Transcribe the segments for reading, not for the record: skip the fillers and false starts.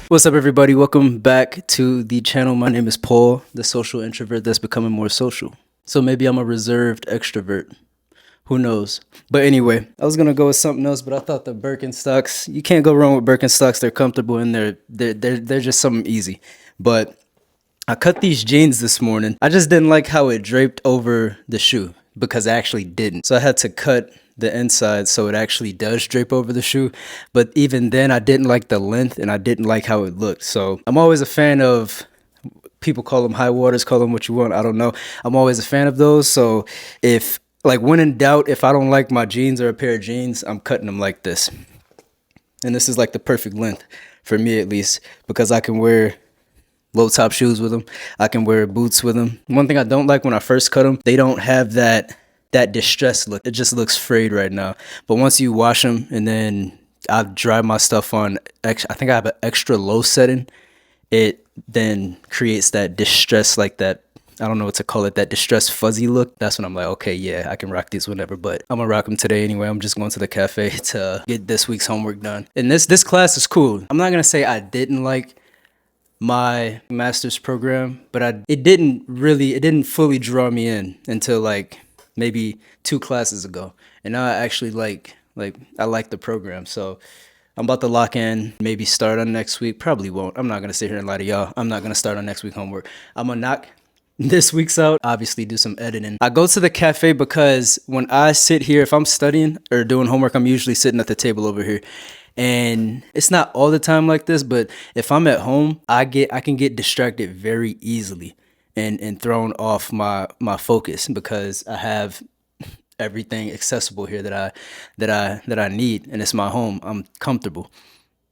What's up, everybody? Welcome back to the channel. My name is Paul, the social introvert that's becoming more social. So maybe I'm a reserved extrovert. Who knows? But anyway, I was gonna go with something else, but I thought the Birkenstocks, you can't go wrong with Birkenstocks. They're comfortable and they're just something easy. But I cut these jeans this morning. I just didn't like how it draped over the shoe because I actually didn't. So I had to cut the inside so it actually does drape over the shoe. But even then, I didn't like the length and I didn't like how it looked. So I'm always a fan of, people call them high waters, call them what you want, I don't know. I'm always a fan of those. So if, like, when in doubt, if I don't like my jeans or a pair of jeans, I'm cutting them like this. And this is like the perfect length for me, at least, because I can wear low top shoes with them. I can wear boots with them. One thing I don't like when I first cut them, they don't have that distressed look. It just looks frayed right now. But once you wash them and then I dry my stuff on, I think I have an extra low setting, it then creates that distress, like that, I don't know what to call it, that distressed fuzzy look. That's when I'm like, okay, yeah, I can rock these whenever, but I'm gonna rock them today anyway. I'm just going to the cafe to get this week's homework done. And this class is cool. I'm not gonna say I didn't like my master's program, but it didn't fully draw me in until like maybe 2 classes ago. And now I actually I like the program. So I'm about to lock in, maybe start on next week. Probably won't. I'm not gonna sit here and lie to y'all. I'm not gonna start on next week's homework. I'm gonna knock this week's out, obviously do some editing. I go to the cafe because when I sit here, if I'm studying or doing homework, I'm usually sitting at the table over here. And it's not all the time like this, but if I'm at home, I can get distracted very easily and thrown off my focus because I have everything accessible here that I need, and it's my home. I'm comfortable.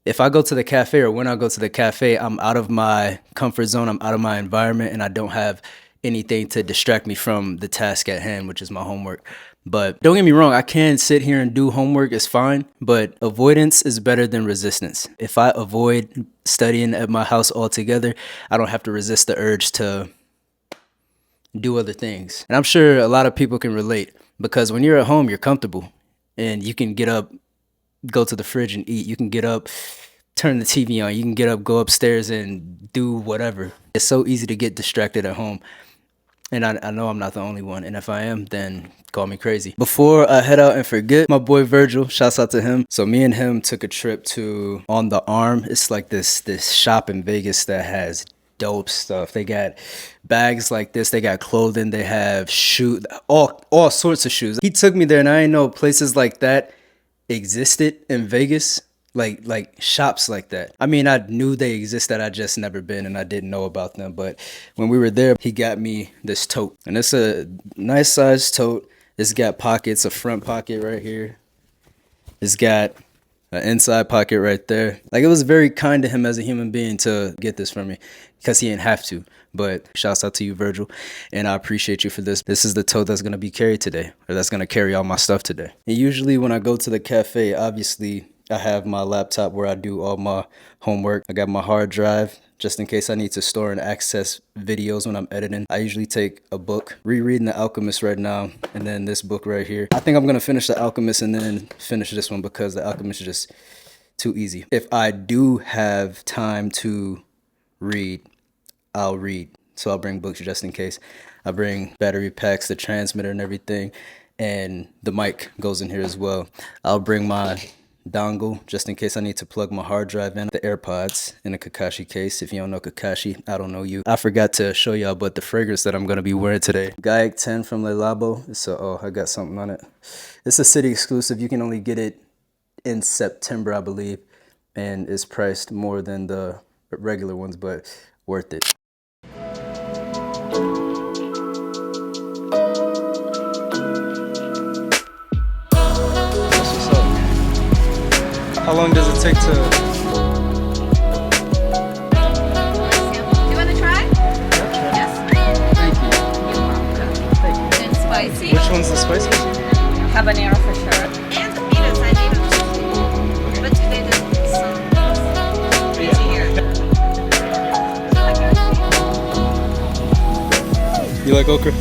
If I go to the cafe, or when I go to the cafe, I'm out of my comfort zone, I'm out of my environment, and I don't have anything to distract me from the task at hand, which is my homework. But don't get me wrong, I can sit here and do homework, it's fine, but avoidance is better than resistance. If I avoid studying at my house altogether, I don't have to resist the urge to do other things. And I'm sure a lot of people can relate, because when you're at home, you're comfortable and you can get up, go to the fridge and eat. You can get up, turn the TV on. You can get up, go upstairs and do whatever. It's so easy to get distracted at home. And I know I'm not the only one. And if I am, then call me crazy. Before I head out and forget, my boy Virgil, shouts out to him. So me and him took a trip to On the Arm. It's like this shop in Vegas that has dope stuff. They got bags like this. They got clothing. They have shoes, all sorts of shoes. He took me there, and I didn't know places like that existed in Vegas. Like shops like that. I mean, I knew they existed, I just never been, and I didn't know about them. But when we were there, he got me this tote, and it's a nice sized tote. It's got pockets, a front pocket right here. It's got an inside pocket right there. Like, it was very kind to him as a human being to get this for me, because he didn't have to. But shouts out to you, Virgil, and I appreciate you for this. This is the tote that's gonna be carried today, or that's gonna carry all my stuff today. And usually when I go to the cafe, obviously I have my laptop where I do all my homework. I got my hard drive just in case I need to store and access videos when I'm editing. I usually take a book, rereading The Alchemist right now, and then this book right here. I think I'm gonna finish The Alchemist and then finish this one because The Alchemist is just too easy. If I do have time to read, I'll read. So I'll bring books just in case. I bring battery packs, the transmitter and everything, and the mic goes in here as well. I'll bring my dongle just in case I need to plug my hard drive in, the AirPods in a Kakashi case. If you don't know Kakashi, I don't know you. I forgot to show y'all, but the fragrance that I'm going to be wearing today, Gaiac 10 from Le Labo. So, I got something on it. It's a city exclusive. You can only get it in September, I believe, and it's priced more than the regular ones, but worth it. How long does it take to... Do you want to try? Yes. Thank you. Thank you. And spicy? Which one's the spicy? Habanero for sure. And the peanuts, I need them. But today there's some crazy here. You like okra?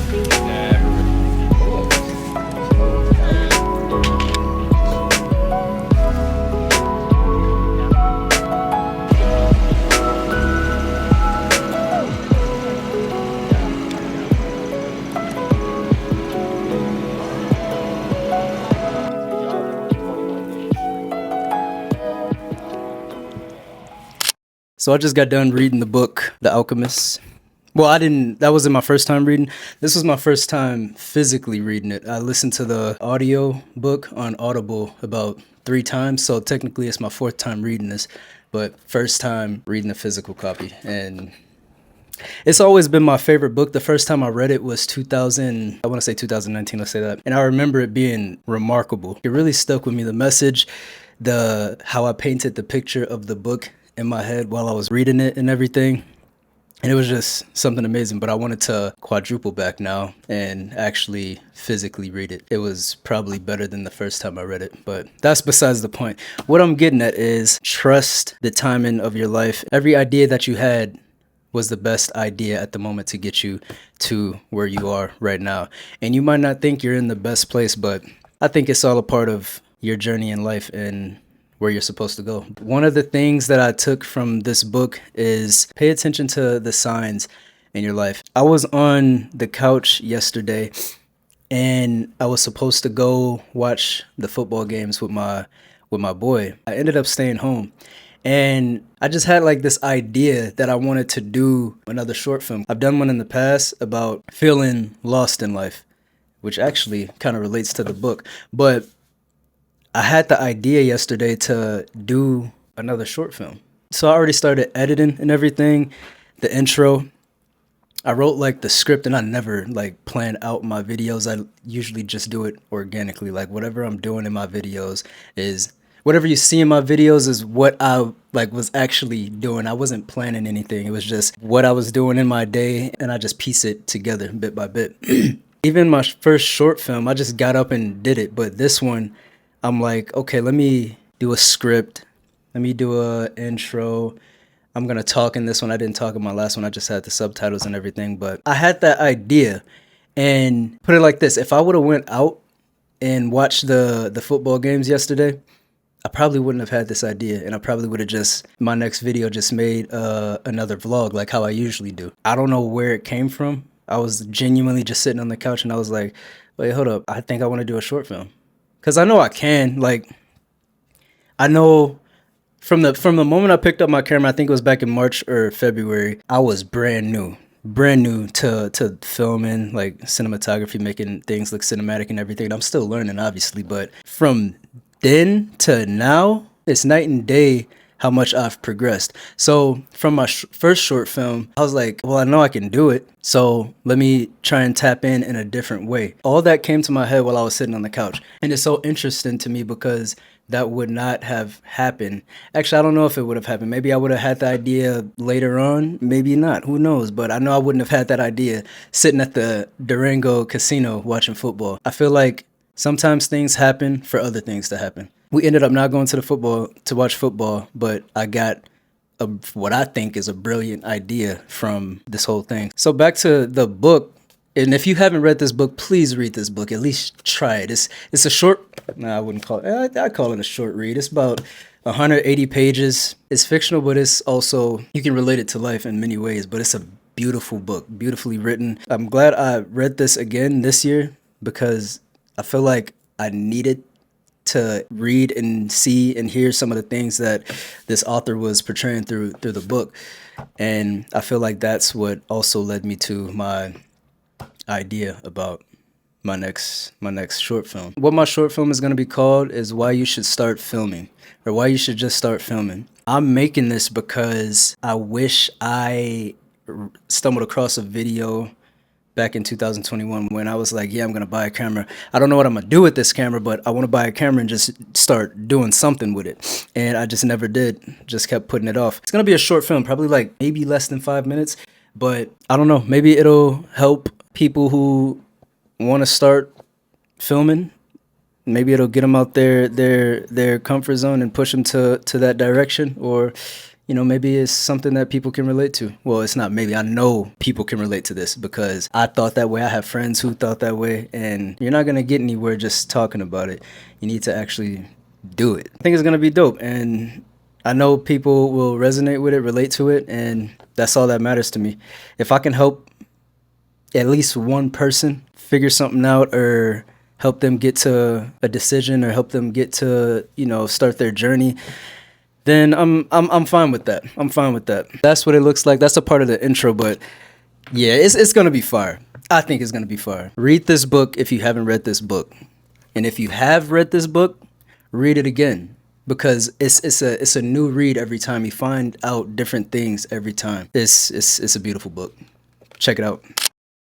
So I just got done reading the book, The Alchemist. Well, that wasn't my first time reading. This was my first time physically reading it. I listened to the audio book on Audible about 3 times, so technically it's my 4th time reading this, but first time reading the physical copy. And it's always been my favorite book. The first time I read it was 2019, let's say that. And I remember it being remarkable. It really stuck with me. The message, how I painted the picture of the book in my head while I was reading it and everything. And it was just something amazing, but I wanted to quadruple back now and actually physically read it. It was probably better than the first time I read it, but that's besides the point. What I'm getting at is trust the timing of your life. Every idea that you had was the best idea at the moment to get you to where you are right now. And you might not think you're in the best place, but I think it's all a part of your journey in life and where you're supposed to go. One of the things that I took from this book is pay attention to the signs in your life. I was on the couch yesterday and I was supposed to go watch the football games with my boy. I ended up staying home and I just had like this idea that I wanted to do another short film. I've done one in the past about feeling lost in life, which actually kind of relates to the book, but I had the idea yesterday to do another short film. So I already started editing and everything, the intro. I wrote like the script and I never like plan out my videos. I usually just do it organically. Like whatever I'm doing in my videos is whatever you see in my videos is what I like was actually doing. I wasn't planning anything. It was just what I was doing in my day and I just piece it together bit by bit. Even my first short film, I just got up and did it. But this one, I'm like, okay, let me do a script. Let me do a intro. I'm going to talk in this one. I didn't talk in my last one. I just had the subtitles and everything. But I had that idea and put it like this. If I would have went out and watched the football games yesterday, I probably wouldn't have had this idea. And I probably would have just, my next video just made another vlog like how I usually do. I don't know where it came from. I was genuinely just sitting on the couch and I was like, wait, hold up. I think I want to do a short film. Because I know I can, like, I know from the moment I picked up my camera, I think it was back in March or February, I was brand new to filming, like cinematography, making things look cinematic and everything. I'm still learning, obviously, but from then to now, it's night and day how much I've progressed. So from my first short film, I was like, well, I know I can do it. So let me try and tap in a different way. All that came to my head while I was sitting on the couch. And it's so interesting to me because that would not have happened. Actually, I don't know if it would have happened. Maybe I would have had the idea later on. Maybe not. Who knows? But I know I wouldn't have had that idea sitting at the Durango casino watching football. I feel like sometimes things happen for other things to happen. We ended up not going to watch football, but I got what I think is a brilliant idea from this whole thing. So back to the book. And if you haven't read this book, please read this book. At least try it. It's a short, I wouldn't call it, I call it a short read. It's about 180 pages. It's fictional, but it's also, you can relate it to life in many ways, but it's a beautiful book, beautifully written. I'm glad I read this again this year because I feel like I needed to read and see and hear some of the things that this author was portraying through the book. And I feel like that's what also led me to my idea about my next short film. What my short film is going to be called is Why You Should Start Filming, or Why You Should Just Start Filming. I'm making this because I wish I stumbled across a video back in 2021 when I was like, yeah, I'm going to buy a camera. I don't know what I'm going to do with this camera, but I want to buy a camera and just start doing something with it. And I just never did. Just kept putting it off. It's going to be a short film, probably like maybe less than 5 minutes. But I don't know. Maybe it'll help people who want to start filming. Maybe it'll get them out their comfort zone and push them to that direction. Or, you know, maybe it's something that people can relate to. Well, it's not maybe. I know people can relate to this because I thought that way. I have friends who thought that way. And you're not going to get anywhere just talking about it. You need to actually do it. I think it's going to be dope. And I know people will resonate with it, relate to it. And that's all that matters to me. If I can help at least one person figure something out, or help them get to a decision, or help them get to, you know, start their journey, then I'm fine with that. I'm fine with that. That's what it looks like. That's a part of the intro, but yeah, it's gonna be fire. I think it's gonna be fire. Read this book if you haven't read this book, and if you have read this book, read it again, because it's a new read every time. You find out different things every time. It's a beautiful book. Check it out.